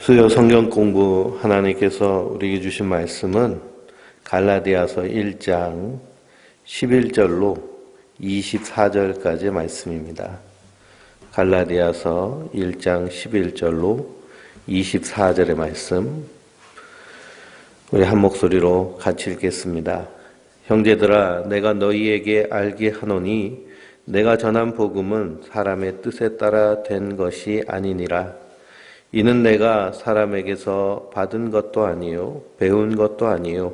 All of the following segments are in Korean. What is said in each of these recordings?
수요 성경 공부 하나님께서 우리에게 주신 말씀은 갈라디아서 1장 11절로 24절까지의 말씀입니다. 갈라디아서 1장 11절로 24절의 말씀, 우리 한 목소리로 같이 읽겠습니다. 형제들아, 내가 너희에게 알게 하노니 내가 전한 복음은 사람의 뜻에 따라 된 것이 아니니라. 이는 내가 사람에게서 받은 것도 아니요 배운 것도 아니요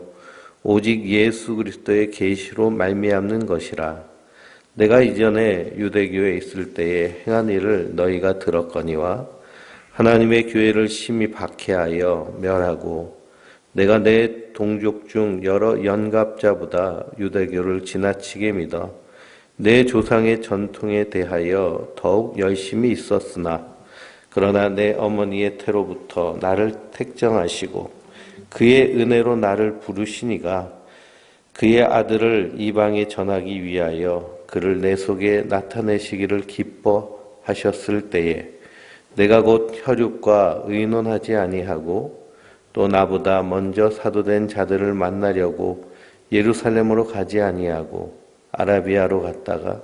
오직 예수 그리스도의 계시로 말미암는 것이라. 내가 이전에 유대교에 있을 때에 행한 일을 너희가 들었거니와 하나님의 교회를 심히 박해하여 멸하고 내가 내 동족 중 여러 연갑자보다 유대교를 지나치게 믿어 내 조상의 전통에 대하여 더욱 열심히 있었으나 그러나 내 어머니의 태로부터 나를 택정하시고 그의 은혜로 나를 부르시니가 그의 아들을 이방에 전하기 위하여 그를 내 속에 나타내시기를 기뻐하셨을 때에 내가 곧 혈육과 의논하지 아니하고 또 나보다 먼저 사도된 자들을 만나려고 예루살렘으로 가지 아니하고 아라비아로 갔다가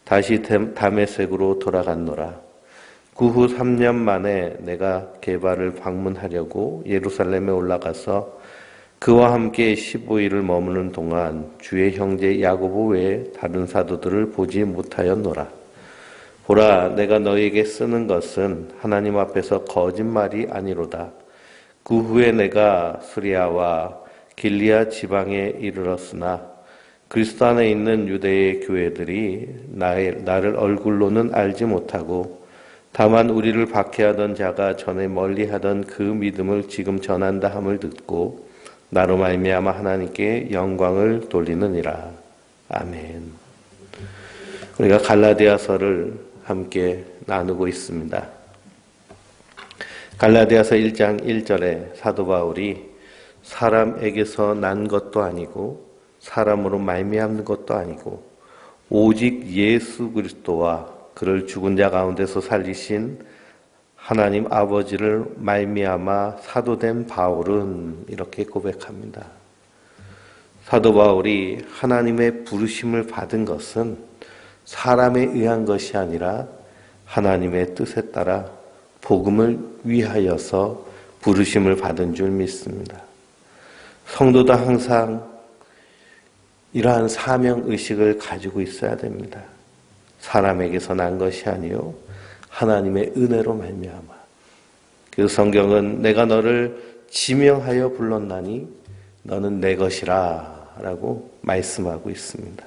다시 다메섹으로 돌아갔노라. 그 후 3년 만에 내가 게바를 방문하려고 예루살렘에 올라가서 그와 함께 15일을 머무는 동안 주의 형제 야고보 외에 다른 사도들을 보지 못하였노라. 보라, 내가 너에게 쓰는 것은 하나님 앞에서 거짓말이 아니로다. 그 후에 내가 수리아와 길리아 지방에 이르렀으나 그리스도 안에 있는 유대의 교회들이 나를 얼굴로는 알지 못하고 다만 우리를 박해하던 자가 전에 멀리하던 그 믿음을 지금 전한다 함을 듣고 나로 말미암아 하나님께 영광을 돌리느니라. 아멘. 우리가 갈라디아서를 함께 나누고 있습니다. 갈라디아서 1장 1절에 사도 바울이 사람에게서 난 것도 아니고 사람으로 말미암는 것도 아니고 오직 예수 그리스도와 그를 죽은 자 가운데서 살리신 하나님 아버지를 말미암아 사도된 바울은 이렇게 고백합니다. 사도 바울이 하나님의 부르심을 받은 것은 사람에 의한 것이 아니라 하나님의 뜻에 따라 복음을 위하여서 부르심을 받은 줄 믿습니다. 성도도 항상 이러한 사명의식을 가지고 있어야 됩니다. 사람에게서 난 것이 아니요 하나님의 은혜로 말미암아. 그 성경은 내가 너를 지명하여 불렀나니 너는 내 것이라 라고 말씀하고 있습니다.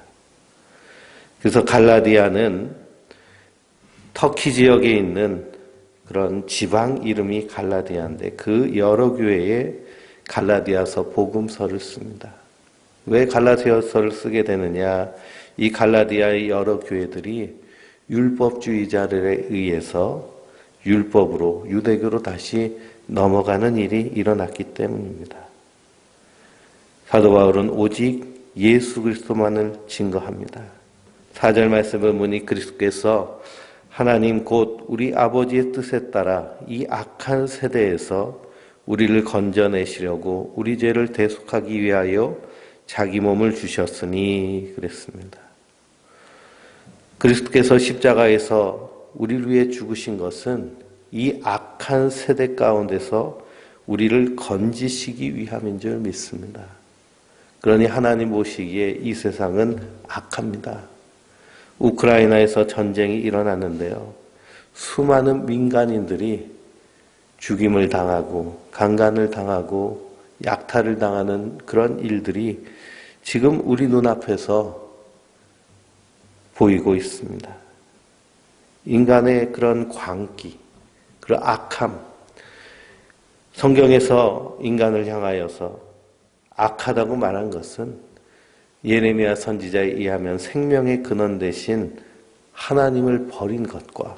그래서 갈라디아는 터키 지역에 있는 그런 지방 이름이 갈라디아인데 그 여러 교회에 갈라디아서 복음서를 씁니다. 왜 갈라디아서를 쓰게 되느냐? 이 갈라디아의 여러 교회들이 율법주의자들에 의해서 율법으로 유대교로 다시 넘어가는 일이 일어났기 때문입니다. 사도 바울은 오직 예수 그리스도만을 증거합니다. 4절 말씀을 보니 그리스도께서 하나님 곧 우리 아버지의 뜻에 따라 이 악한 세대에서 우리를 건져내시려고 우리 죄를 대속하기 위하여 자기 몸을 주셨으니 그랬습니다. 그리스도께서 십자가에서 우리를 위해 죽으신 것은 이 악한 세대 가운데서 우리를 건지시기 위함인 줄 믿습니다. 그러니 하나님 보시기에 이 세상은 악합니다. 우크라이나에서 전쟁이 일어났는데요. 수많은 민간인들이 죽임을 당하고 강간을 당하고 약탈을 당하는 그런 일들이 지금 우리 눈앞에서 보이고 있습니다. 인간의 그런 광기, 그런 악함, 성경에서 인간을 향하여서 악하다고 말한 것은 예레미야 선지자에 의하면 생명의 근원 대신 하나님을 버린 것과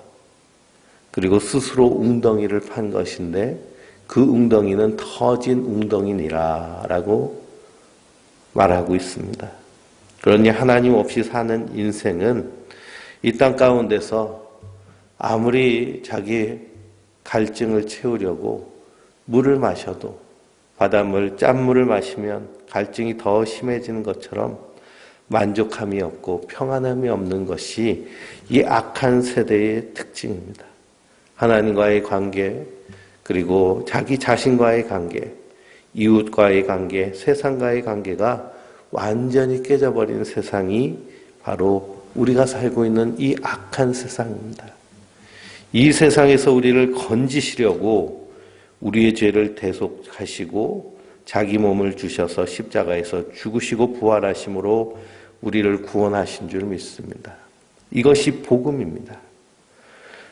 그리고 스스로 웅덩이를 판 것인데 그 웅덩이는 터진 웅덩이니라 라고 말하고 있습니다. 그러니 하나님 없이 사는 인생은 이 땅 가운데서 아무리 자기 갈증을 채우려고 물을 마셔도 바닷물, 짠물을 마시면 갈증이 더 심해지는 것처럼 만족함이 없고 평안함이 없는 것이 이 악한 세대의 특징입니다. 하나님과의 관계, 그리고 자기 자신과의 관계, 이웃과의 관계, 세상과의 관계가 완전히 깨져버린 세상이 바로 우리가 살고 있는 이 악한 세상입니다. 이 세상에서 우리를 건지시려고 우리의 죄를 대속하시고 자기 몸을 주셔서 십자가에서 죽으시고 부활하심으로 우리를 구원하신 줄 믿습니다. 이것이 복음입니다.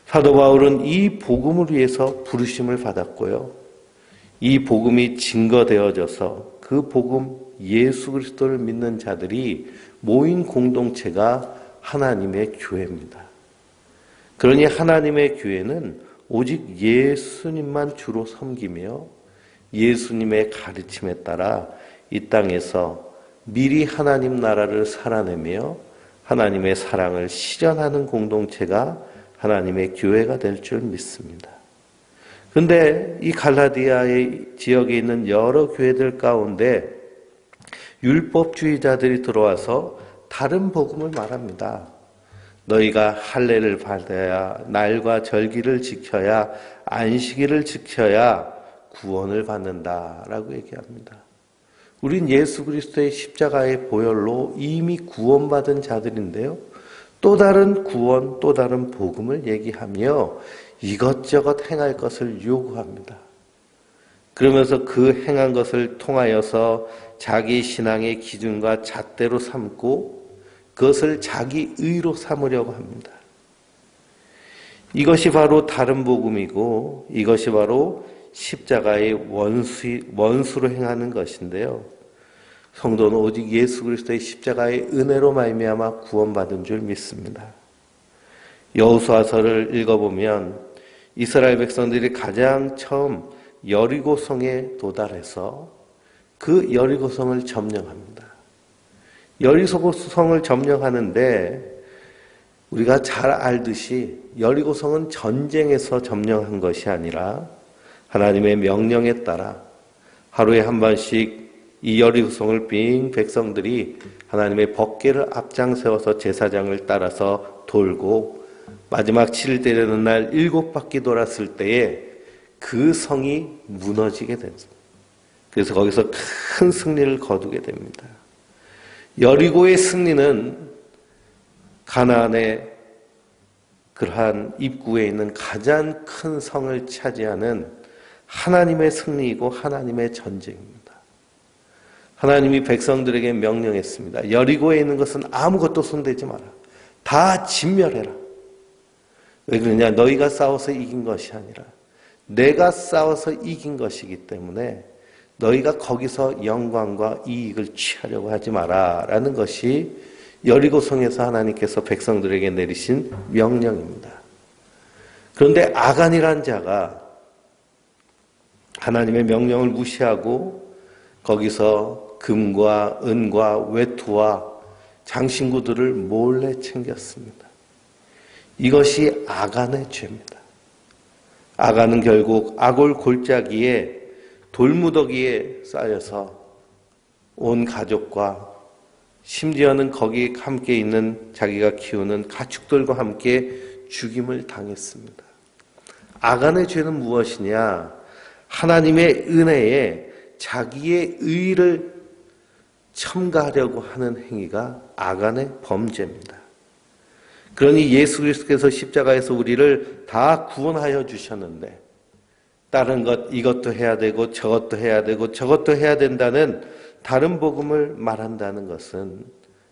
사도 바울은 이 복음을 위해서 부르심을 받았고요. 이 복음이 증거되어져서 그 복음 예수 그리스도를 믿는 자들이 모인 공동체가 하나님의 교회입니다. 그러니 하나님의 교회는 오직 예수님만 주로 섬기며 예수님의 가르침에 따라 이 땅에서 미리 하나님 나라를 살아내며 하나님의 사랑을 실현하는 공동체가 하나님의 교회가 될 줄 믿습니다. 그런데 이 갈라디아의 지역에 있는 여러 교회들 가운데 율법주의자들이 들어와서 다른 복음을 말합니다. 너희가 할례를 받아야, 날과 절기를 지켜야, 안식일을 지켜야 구원을 받는다라고 얘기합니다. 우린 예수 그리스도의 십자가의 보혈로 이미 구원받은 자들인데요. 또 다른 구원, 또 다른 복음을 얘기하며 이것저것 행할 것을 요구합니다. 그러면서 그 행한 것을 통하여서 자기 신앙의 기준과 잣대로 삼고 그것을 자기 의로 삼으려고 합니다. 이것이 바로 다른 복음이고 이것이 바로 십자가의 원수로 행하는 것인데요. 성도는 오직 예수 그리스도의 십자가의 은혜로 말미암아 구원받은 줄 믿습니다. 여호수아서를 읽어보면 이스라엘 백성들이 가장 처음 여리고성에 도달해서 그 여리고성을 점령합니다. 여리고성을 점령하는데 우리가 잘 알듯이 여리고성은 전쟁에서 점령한 것이 아니라 하나님의 명령에 따라 하루에 한 번씩 이 여리고성을 빙 백성들이 하나님의 법궤를 앞장세워서 제사장을 따라서 돌고 마지막 7일 되는 날 7바퀴 돌았을 때에 그 성이 무너지게 됩니다. 그래서 거기서 큰 승리를 거두게 됩니다. 여리고의 승리는 가나안의 그러한 입구에 있는 가장 큰 성을 차지하는 하나님의 승리이고 하나님의 전쟁입니다. 하나님이 백성들에게 명령했습니다. 여리고에 있는 것은 아무것도 손대지 마라. 다 진멸해라. 왜 그러냐? 너희가 싸워서 이긴 것이 아니라 내가 싸워서 이긴 것이기 때문에 너희가 거기서 영광과 이익을 취하려고 하지 마라 라는 것이 여리고성에서 하나님께서 백성들에게 내리신 명령입니다. 그런데 아간이란 자가 하나님의 명령을 무시하고 거기서 금과 은과 외투와 장신구들을 몰래 챙겼습니다. 이것이 아간의 죄입니다. 아간은 결국 아골 골짜기에 돌무더기에 쌓여서 온 가족과 심지어는 거기 함께 있는 자기가 키우는 가축들과 함께 죽임을 당했습니다. 아간의 죄는 무엇이냐? 하나님의 은혜에 자기의 의를 첨가하려고 하는 행위가 아간의 범죄입니다. 그러니 예수 그리스도께서 십자가에서 우리를 다 구원하여 주셨는데 다른 것 이것도 해야 되고 저것도 해야 되고 저것도 해야 된다는 다른 복음을 말한다는 것은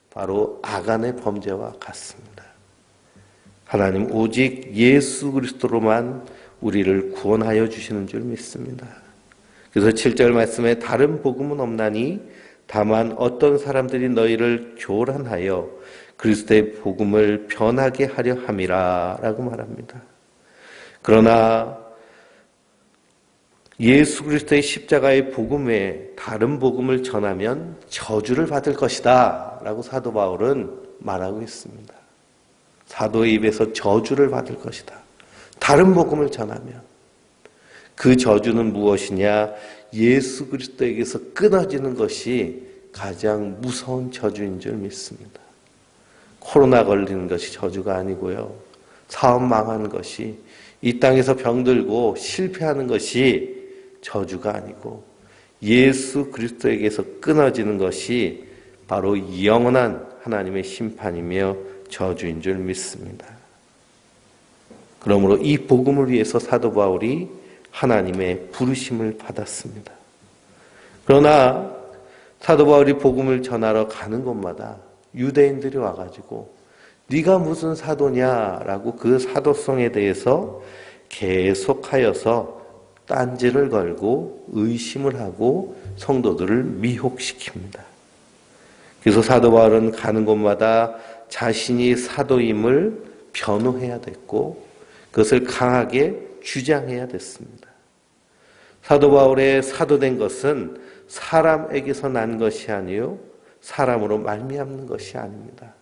바로 아간의 범죄와 같습니다. 하나님 오직 예수 그리스도로만 우리를 구원하여 주시는 줄 믿습니다. 그래서 7절 말씀에 다른 복음은 없나니 다만 어떤 사람들이 너희를 교란하여 그리스도의 복음을 변하게 하려 함이라 라고 말합니다. 그러나 예수 그리스도의 십자가의 복음에 다른 복음을 전하면 저주를 받을 것이다 라고 사도 바울은 말하고 있습니다. 사도의 입에서 저주를 받을 것이다. 다른 복음을 전하면. 그 저주는 무엇이냐? 예수 그리스도에게서 끊어지는 것이 가장 무서운 저주인 줄 믿습니다. 코로나 걸리는 것이 저주가 아니고요. 사업 망하는 것이, 이 땅에서 병들고 실패하는 것이 저주가 아니고 예수 그리스도에게서 끊어지는 것이 바로 영원한 하나님의 심판이며 저주인 줄 믿습니다. 그러므로 이 복음을 위해서 사도 바울이 하나님의 부르심을 받았습니다. 그러나 사도 바울이 복음을 전하러 가는 곳마다 유대인들이 와가지고 네가 무슨 사도냐라고 그 사도성에 대해서 계속하여서 딴지를 걸고 의심을 하고 성도들을 미혹시킵니다. 그래서 사도 바울은 가는 곳마다 자신이 사도임을 변호해야 됐고 그것을 강하게 주장해야 됐습니다. 사도 바울의 사도된 것은 사람에게서 난 것이 아니요 사람으로 말미암는 것이 아닙니다.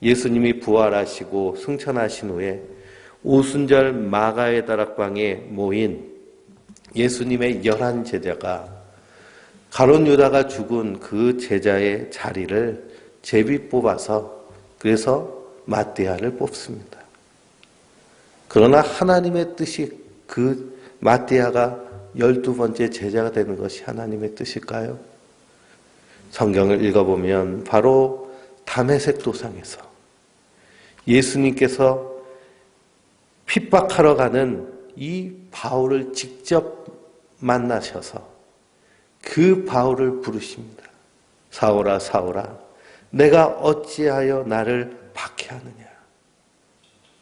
예수님이 부활하시고 승천하신 후에 오순절 마가의 다락방에 모인 예수님의 11 제자가 가룟 유다가 죽은 그 제자의 자리를 제비 뽑아서 그래서 마띠아를 뽑습니다. 그러나 하나님의 뜻이 그 마띠아가 12번째 제자가 되는 것이 하나님의 뜻일까요? 성경을 읽어보면 바로 다메섹 도상에서 예수님께서 핍박하러 가는 이 바울을 직접 만나셔서 그 바울을 부르십니다. 사울아 사울아 내가 어찌하여 나를 박해하느냐.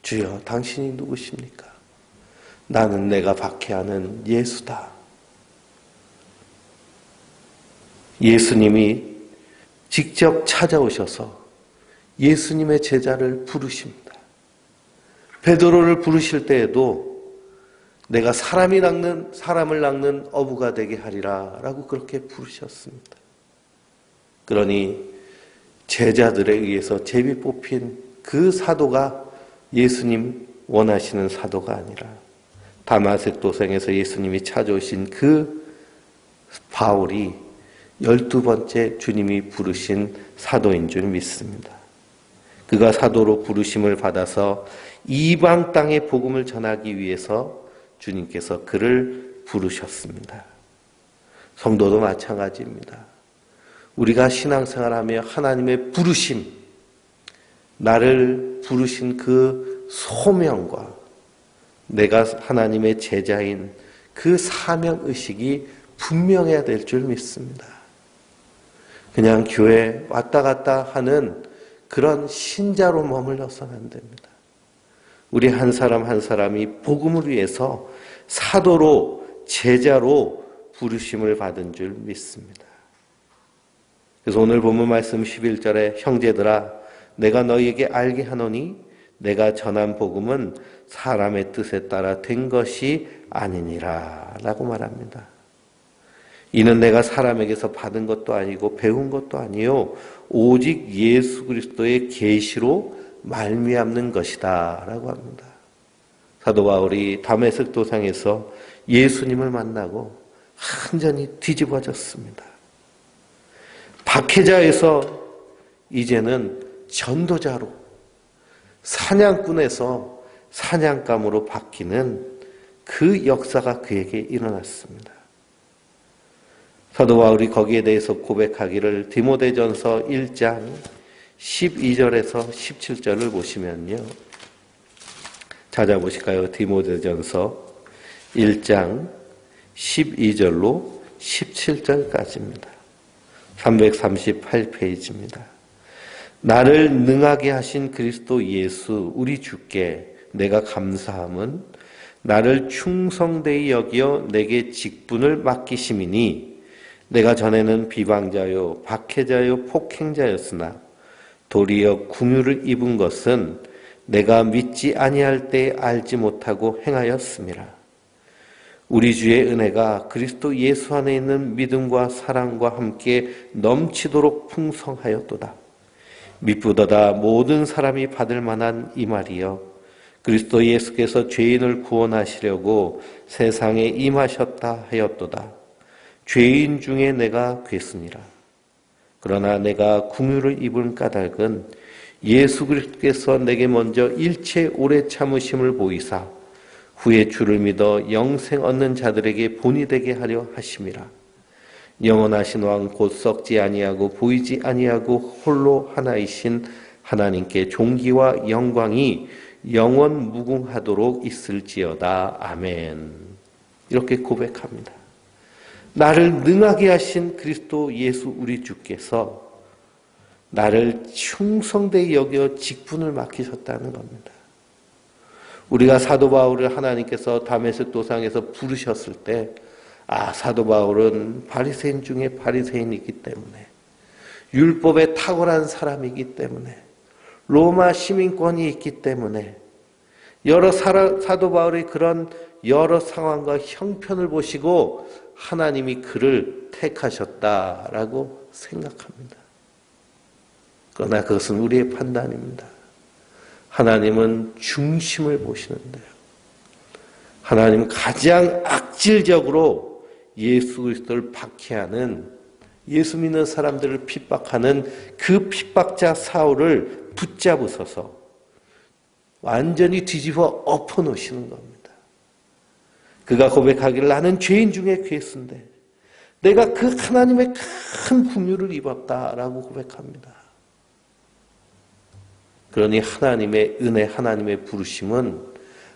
주여 당신이 누구십니까? 나는 내가 박해하는 예수다. 예수님이 직접 찾아오셔서 예수님의 제자를 부르십니다. 베드로를 부르실 때에도 내가 사람을 낚는 어부가 되게 하리라 라고 그렇게 부르셨습니다. 그러니 제자들에 의해서 제비 뽑힌 그 사도가 예수님 원하시는 사도가 아니라 다마섹 도상에서 예수님이 찾아오신 그 바울이 12번째 주님이 부르신 사도인 줄 믿습니다. 그가 사도로 부르심을 받아서 이방 땅에 복음을 전하기 위해서 주님께서 그를 부르셨습니다. 성도도 마찬가지입니다. 우리가 신앙생활하며 하나님의 부르심, 나를 부르신 그 소명과 내가 하나님의 제자인 그 사명의식이 분명해야 될 줄 믿습니다. 그냥 교회 왔다 갔다 하는 그런 신자로 머물러서는 안 됩니다. 우리 한 사람 한 사람이 복음을 위해서 사도로 제자로 부르심을 받은 줄 믿습니다. 그래서 오늘 본문 말씀 11절에 형제들아 내가 너희에게 알게 하노니 내가 전한 복음은 사람의 뜻에 따라 된 것이 아니니라 라고 말합니다. 이는 내가 사람에게서 받은 것도 아니고 배운 것도 아니요 오직 예수 그리스도의 계시로 말미암는 것이다 라고 합니다. 사도 바울이 다메섹 도상에서 예수님을 만나고 완전히 뒤집어졌습니다. 박해자에서 이제는 전도자로, 사냥꾼에서 사냥감으로 바뀌는 그 역사가 그에게 일어났습니다. 사도 바울이 거기에 대해서 고백하기를 디모데전서 1장 12절에서 17절을 보시면요. 찾아보실까요? 디모데전서 1장 12절로 17절까지입니다. 338페이지입니다. 나를 능하게 하신 그리스도 예수 우리 주께 내가 감사함은 나를 충성되이 여기어 내게 직분을 맡기심이니 내가 전에는 비방자요 박해자요 폭행자였으나 도리어 궁유를 입은 것은 내가 믿지 아니할 때 알지 못하고 행하였음이라. 우리 주의 은혜가 그리스도 예수 안에 있는 믿음과 사랑과 함께 넘치도록 풍성하였도다. 미쁘도다 모든 사람이 받을 만한 이 말이여 그리스도 예수께서 죄인을 구원하시려고 세상에 임하셨다 하였도다. 죄인 중에 내가 괴쓰니라. 그러나 내가 궁유를 입은 까닭은 예수 그리스도께서 내게 먼저 일체 오래 참으심을 보이사 후에 주를 믿어 영생 얻는 자들에게 본이 되게 하려 하심이라. 영원하신 왕 곧 썩지 아니하고 보이지 아니하고 홀로 하나이신 하나님께 존귀와 영광이 영원 무궁하도록 있을지어다. 아멘. 이렇게 고백합니다. 나를 능하게 하신 그리스도 예수 우리 주께서 나를 충성되이 여겨 직분을 맡기셨다는 겁니다. 우리가 사도 바울을 하나님께서 다메섹 도상에서 부르셨을 때 사도 바울은 바리새인 중에 바리새인이기 때문에 율법에 탁월한 사람이기 때문에 로마 시민권이 있기 때문에 여러 사도 바울의 그런 여러 상황과 형편을 보시고 하나님이 그를 택하셨다라고 생각합니다. 그러나 그것은 우리의 판단입니다. 하나님은 중심을 보시는데요. 하나님은 가장 악질적으로 예수 그리스도를 박해하는, 예수 믿는 사람들을 핍박하는 그 핍박자 사울을 붙잡으셔서 완전히 뒤집어 엎어놓으시는 겁니다. 그가 고백하기를 나는 죄인 중에 괴수인데 내가 그 하나님의 큰 긍휼을 입었다라고 고백합니다. 그러니 하나님의 은혜, 하나님의 부르심은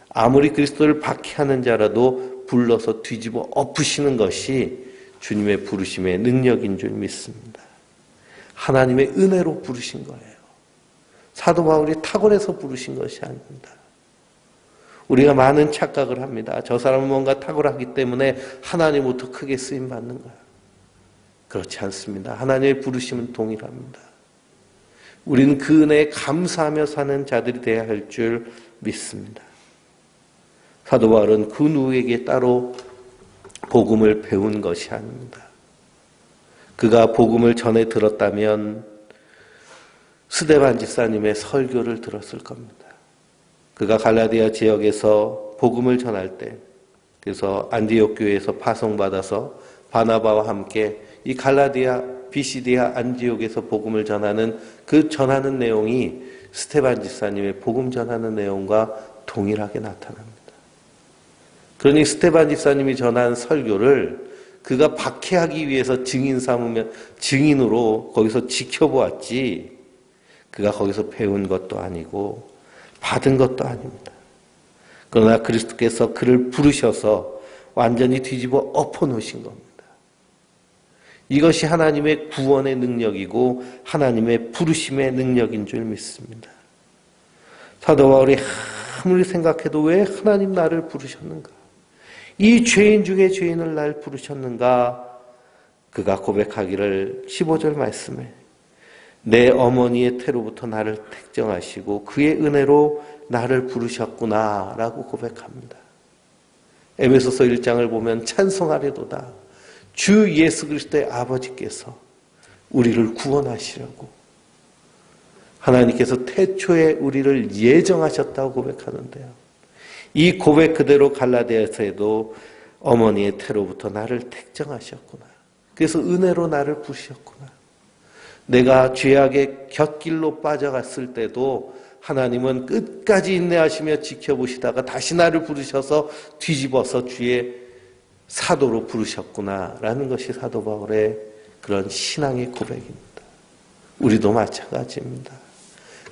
아무리 그리스도를 박해하는 자라도 불러서 뒤집어 엎으시는 것이 주님의 부르심의 능력인 줄 믿습니다. 하나님의 은혜로 부르신 거예요. 사도 바울이 탁월해서 부르신 것이 아닙니다. 우리가 많은 착각을 합니다. 저 사람은 뭔가 탁월하기 때문에 하나님부터 크게 쓰임받는 거야. 그렇지 않습니다. 하나님의 부르심은 동일합니다. 우리는 그 은혜에 감사하며 사는 자들이 되어야 할 줄 믿습니다. 사도 바울은 그 누구에게 따로 복음을 배운 것이 아닙니다. 그가 복음을 전에 들었다면 스데반 집사님의 설교를 들었을 겁니다. 그가 갈라디아 지역에서 복음을 전할 때, 그래서 안디옥 교회에서 파송받아서 바나바와 함께 이 갈라디아 비시디아 안디옥에서 복음을 전하는 그 전하는 내용이 스데반 집사님의 복음 전하는 내용과 동일하게 나타납니다. 그러니 스데반 집사님이 전한 설교를 그가 박해하기 위해서 증인으로 거기서 지켜보았지, 그가 거기서 배운 것도 아니고 받은 것도 아닙니다. 그러나 그리스도께서 그를 부르셔서 완전히 뒤집어 엎어놓으신 겁니다. 이것이 하나님의 구원의 능력이고 하나님의 부르심의 능력인 줄 믿습니다. 사도 바울이 아무리 생각해도 왜 하나님 나를 부르셨는가? 이 죄인 중에 죄인을 날 부르셨는가? 그가 고백하기를 15절 말씀에 내 어머니의 태로부터 나를 택정하시고 그의 은혜로 나를 부르셨구나 라고 고백합니다. 에베소서 1장을 보면 찬송하려도다. 주 예수 그리스도의 아버지께서 우리를 구원하시려고 하나님께서 태초에 우리를 예정하셨다고 고백하는데요. 이 고백 그대로 갈라디아서에도 어머니의 태로부터 나를 택정하셨구나. 그래서 은혜로 나를 부르셨구나. 내가 죄악의 곁길로 빠져갔을 때도 하나님은 끝까지 인내하시며 지켜보시다가 다시 나를 부르셔서 뒤집어서 주의 사도로 부르셨구나라는 것이 사도 바울의 그런 신앙의 고백입니다. 우리도 마찬가지입니다.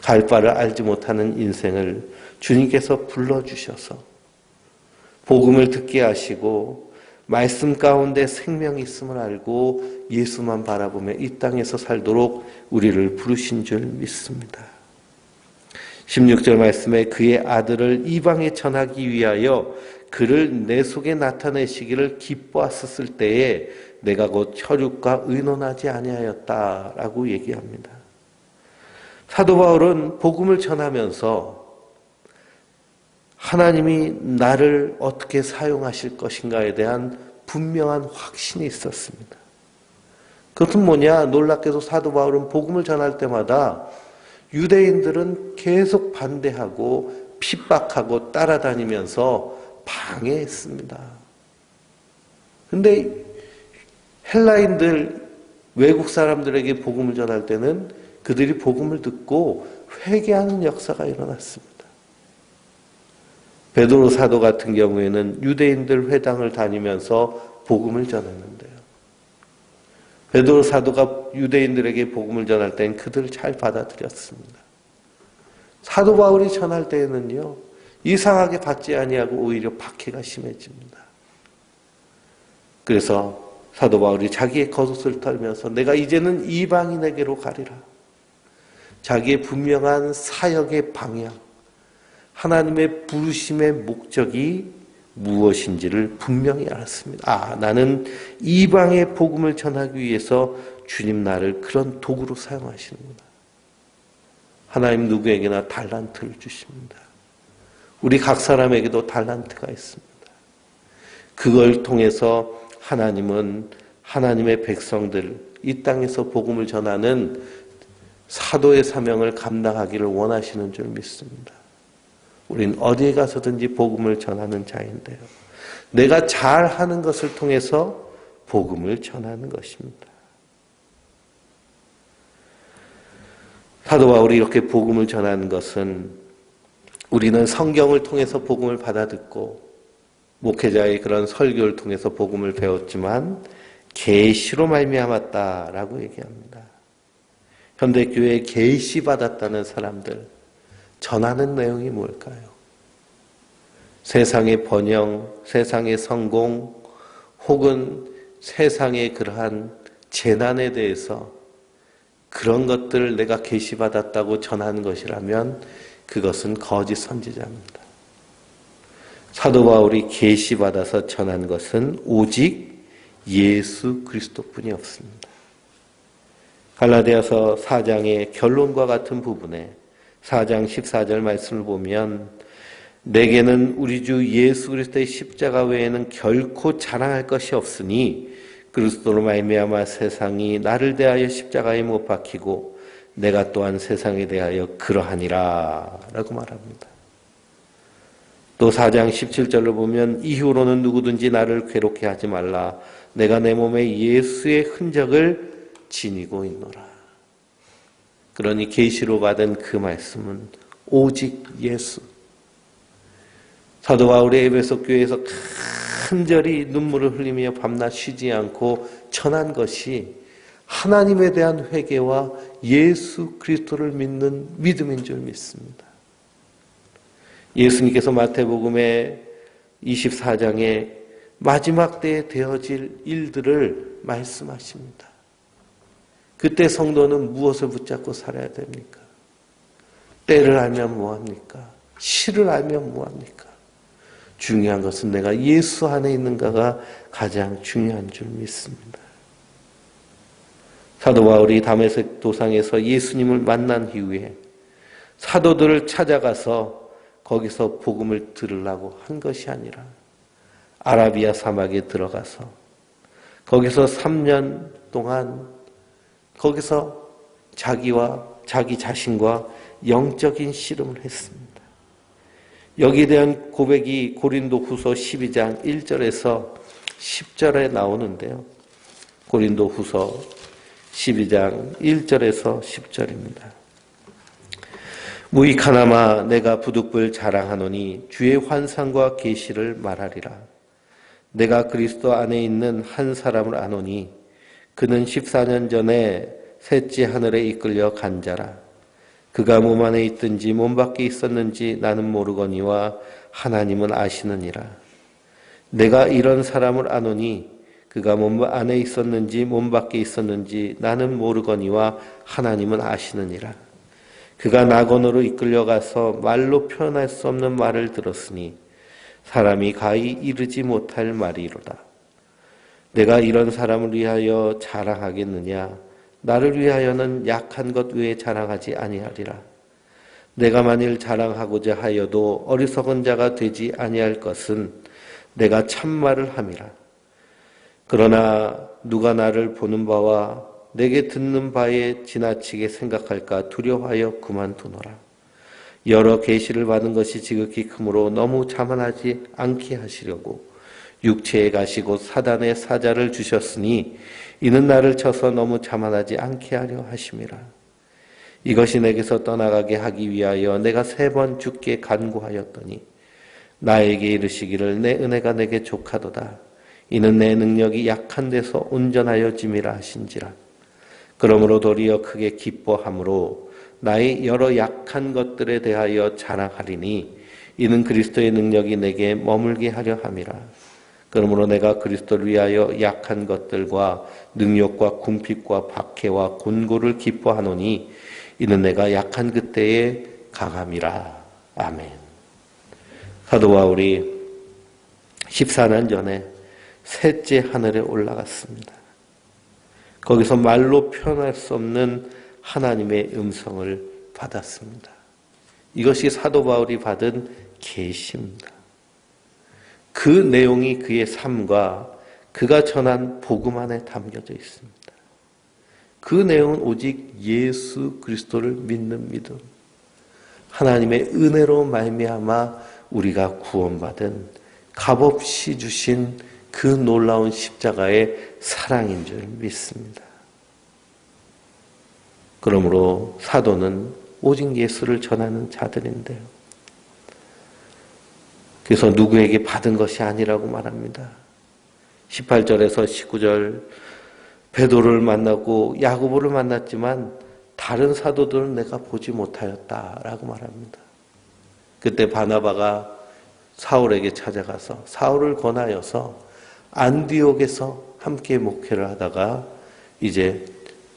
갈 바를 알지 못하는 인생을 주님께서 불러주셔서 복음을 듣게 하시고 말씀 가운데 생명이 있음을 알고 예수만 바라보며 이 땅에서 살도록 우리를 부르신 줄 믿습니다. 16절 말씀에 그의 아들을 이방에 전하기 위하여 그를 내 속에 나타내시기를 기뻐하셨을 때에 내가 곧 혈육과 의논하지 아니하였다라고 얘기합니다. 사도 바울은 복음을 전하면서 하나님이 나를 어떻게 사용하실 것인가에 대한 분명한 확신이 있었습니다. 그것은 뭐냐? 놀랍게도 사도 바울은 복음을 전할 때마다 유대인들은 계속 반대하고 핍박하고 따라다니면서 방해했습니다. 근데 헬라인들, 외국 사람들에게 복음을 전할 때는 그들이 복음을 듣고 회개하는 역사가 일어났습니다. 베드로 사도 같은 경우에는 유대인들 회당을 다니면서 복음을 전했는데요. 베드로 사도가 유대인들에게 복음을 전할 때는 그들을 잘 받아들였습니다. 사도 바울이 전할 때에는요, 이상하게 받지 아니하고 오히려 박해가 심해집니다. 그래서 사도 바울이 자기의 겉옷을 털면서 내가 이제는 이방인에게로 가리라. 자기의 분명한 사역의 방향, 하나님의 부르심의 목적이 무엇인지를 분명히 알았습니다. 나는 이방의 복음을 전하기 위해서 주님 나를 그런 도구로 사용하시는구나. 하나님 누구에게나 달란트를 주십니다. 우리 각 사람에게도 달란트가 있습니다. 그걸 통해서 하나님은 하나님의 백성들, 이 땅에서 복음을 전하는 사도의 사명을 감당하기를 원하시는 줄 믿습니다. 우린 어디에 가서든지 복음을 전하는 자인데요. 내가 잘하는 것을 통해서 복음을 전하는 것입니다. 사도 바울이 이렇게 복음을 전하는 것은 우리는 성경을 통해서 복음을 받아듣고 목회자의 그런 설교를 통해서 복음을 배웠지만 계시로 말미암았다라고 얘기합니다. 현대교회에 계시 받았다는 사람들, 전하는 내용이 뭘까요? 세상의 번영, 세상의 성공, 혹은 세상의 그러한 재난에 대해서 그런 것들을 내가 계시받았다고 전하는 것이라면 그것은 거짓 선지자입니다. 사도 바울이 계시받아서 전한 것은 오직 예수 그리스도뿐이 없습니다. 갈라디아서 4장의 결론과 같은 부분에 4장 14절 말씀을 보면 내게는 우리 주 예수 그리스도의 십자가 외에는 결코 자랑할 것이 없으니 그리스도로 말미암아 세상이 나를 대하여 십자가에 못 박히고 내가 또한 세상에 대하여 그러하니라 라고 말합니다. 또 4장 17절로 보면 이후로는 누구든지 나를 괴롭게 하지 말라. 내가 내 몸에 예수의 흔적을 지니고 있노라. 그러니 계시로 받은 그 말씀은 오직 예수. 사도 바울이 에베소 교회에서 간절히 눈물을 흘리며 밤낮 쉬지 않고 전한 것이 하나님에 대한 회개와 예수 그리스도를 믿는 믿음인 줄 믿습니다. 예수님께서 마태복음의 24장에 마지막 때에 되어질 일들을 말씀하십니다. 그때 성도는 무엇을 붙잡고 살아야 됩니까? 때를 알면 뭐합니까? 시를 알면 뭐합니까? 중요한 것은 내가 예수 안에 있는가가 가장 중요한 줄 믿습니다. 사도 바울이 다메섹 도상에서 예수님을 만난 이후에 사도들을 찾아가서 거기서 복음을 들으려고 한 것이 아니라 아라비아 사막에 들어가서 거기서 3년 동안 거기서 자기 자신과 영적인 씨름을 했습니다. 여기에 대한 고백이 고린도 후서 12장 1절에서 10절에 나오는데요. 고린도 후서 12장 1절에서 10절입니다. 무익하나마 내가 부득불 자랑하노니 주의 환상과 계시를 말하리라. 내가 그리스도 안에 있는 한 사람을 아노니 그는 14년 전에 셋째 하늘에 이끌려 간 자라. 그가 몸 안에 있든지 몸 밖에 있었는지 나는 모르거니와 하나님은 아시느니라. 내가 이런 사람을 아노니 그가 몸 안에 있었는지 몸 밖에 있었는지 나는 모르거니와 하나님은 아시느니라. 그가 낙원으로 이끌려가서 말로 표현할 수 없는 말을 들었으니 사람이 가히 이르지 못할 말이로다. 내가 이런 사람을 위하여 자랑하겠느냐? 나를 위하여는 약한 것 외에 자랑하지 아니하리라. 내가 만일 자랑하고자 하여도 어리석은 자가 되지 아니할 것은 내가 참말을 함이라. 그러나 누가 나를 보는 바와 내게 듣는 바에 지나치게 생각할까 두려워하여 그만두노라. 여러 계시를 받은 것이 지극히 크므로 너무 자만하지 않게 하시려고 육체에 가시고 사단의 사자를 주셨으니 이는 나를 쳐서 너무 자만하지 않게 하려 하심이라. 이것이 내게서 떠나가게 하기 위하여 내가 3번 주께 간구하였더니 나에게 이르시기를 내 은혜가 내게 족하도다. 이는 내 능력이 약한 데서 온전하여 짐이라 하신지라. 그러므로 도리어 크게 기뻐함으로 나의 여러 약한 것들에 대하여 자랑하리니 이는 그리스도의 능력이 내게 머물게 하려 함이라. 그러므로 내가 그리스도를 위하여 약한 것들과 능력과 궁핍과 박해와 곤고를 기뻐하노니 이는 내가 약한 그때에 강함이라. 아멘. 사도 바울이 14년 전에 셋째 하늘에 올라갔습니다. 거기서 말로 표현할 수 없는 하나님의 음성을 받았습니다. 이것이 사도 바울이 받은 계시입니다. 그 내용이 그의 삶과 그가 전한 복음 안에 담겨져 있습니다. 그 내용은 오직 예수 그리스도를 믿는 믿음, 하나님의 은혜로 말미암아 우리가 구원받은 값없이 주신 그 놀라운 십자가의 사랑인 줄 믿습니다. 그러므로 사도는 오직 예수를 전하는 자들인데요. 그래서 누구에게 받은 것이 아니라고 말합니다. 18절에서 19절 베드로를 만나고 야고보를 만났지만 다른 사도들은 내가 보지 못하였다라고 말합니다. 그때 바나바가 사울에게 찾아가서 사울을 권하여서 안디옥에서 함께 목회를 하다가 이제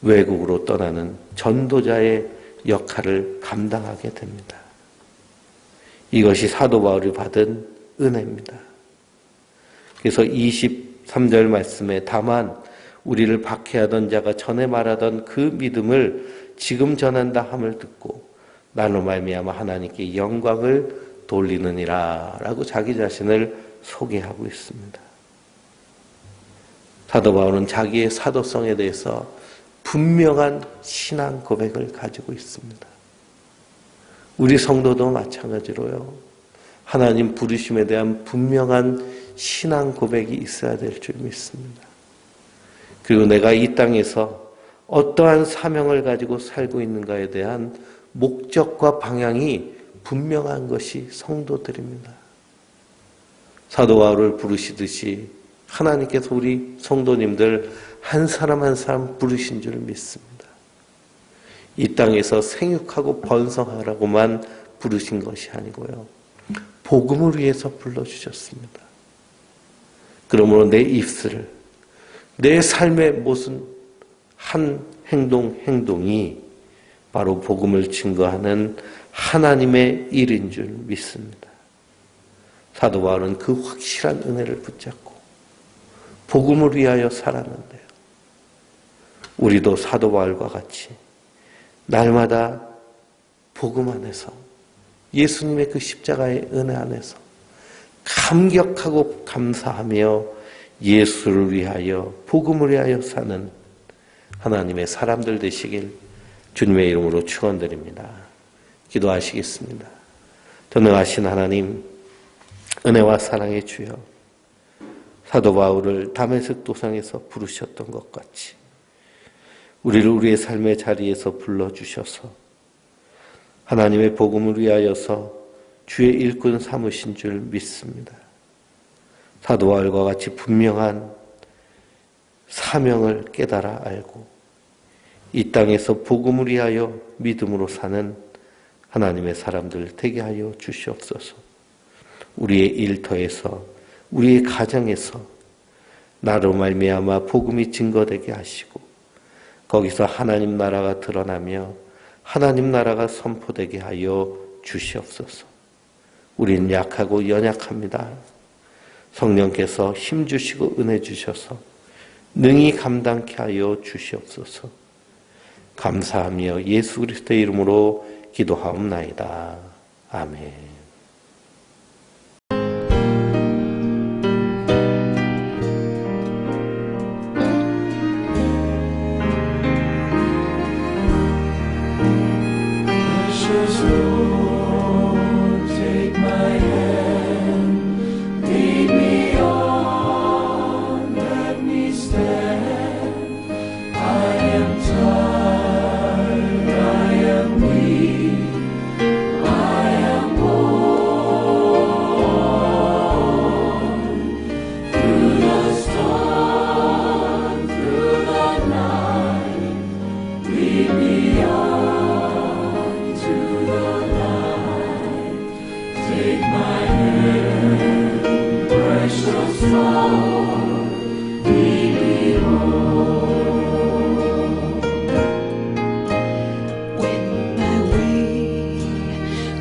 외국으로 떠나는 전도자의 역할을 감당하게 됩니다. 이것이 사도 바울이 받은 은혜입니다. 그래서 23절 말씀에 다만 우리를 박해하던 자가 전에 말하던 그 믿음을 지금 전한다 함을 듣고 나로 말미암아 하나님께 영광을 돌리느니라 라고 자기 자신을 소개하고 있습니다. 사도 바울은 자기의 사도성에 대해서 분명한 신앙 고백을 가지고 있습니다. 우리 성도도 마찬가지로요. 하나님 부르심에 대한 분명한 신앙 고백이 있어야 될 줄 믿습니다. 그리고 내가 이 땅에서 어떠한 사명을 가지고 살고 있는가에 대한 목적과 방향이 분명한 것이 성도들입니다. 사도 바울을 부르시듯이 하나님께서 우리 성도님들 한 사람 한 사람 부르신 줄 믿습니다. 이 땅에서 생육하고 번성하라고만 부르신 것이 아니고요. 복음을 위해서 불러주셨습니다. 그러므로 내 입술을, 내 삶의 무슨 한 행동이 바로 복음을 증거하는 하나님의 일인 줄 믿습니다. 사도 바울은 그 확실한 은혜를 붙잡고 복음을 위하여 살았는데요. 우리도 사도 바울과 같이 날마다 복음 안에서 예수님의 그 십자가의 은혜 안에서 감격하고 감사하며 예수를 위하여 복음을 위하여 사는 하나님의 사람들 되시길 주님의 이름으로 축원드립니다. 기도하시겠습니다. 전능하신 하나님, 은혜와 사랑의 주여, 사도 바울을 다메섹 도상에서 부르셨던 것 같이 우리를 우리의 삶의 자리에서 불러주셔서 하나님의 복음을 위하여서 주의 일꾼 삼으신 줄 믿습니다. 사도 바울과 같이 분명한 사명을 깨달아 알고 이 땅에서 복음을 위하여 믿음으로 사는 하나님의 사람들 되게 하여 주시옵소서. 우리의 일터에서, 우리의 가정에서 나로 말미암아 복음이 증거되게 하시고 거기서 하나님 나라가 드러나며 하나님 나라가 선포되게 하여 주시옵소서. 우리는 약하고 연약합니다. 성령께서 힘 주시고 은혜 주셔서 능히 감당케 하여 주시옵소서. 감사하며 예수 그리스도의 이름으로 기도하옵나이다. 아멘. Lord.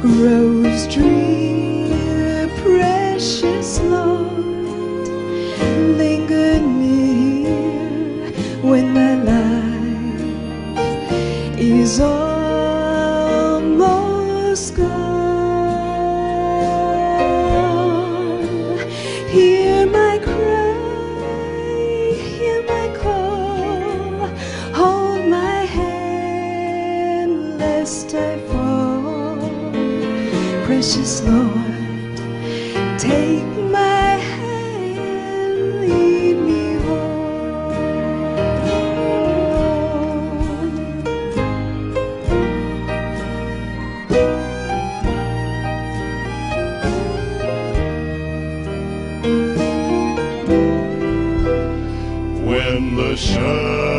Grows drear, precious Lord, linger near when my life is almost gone. Hear my cry, hear my call, hold my hand lest I fall. Precious Lord, take my hand, lead me When the shadows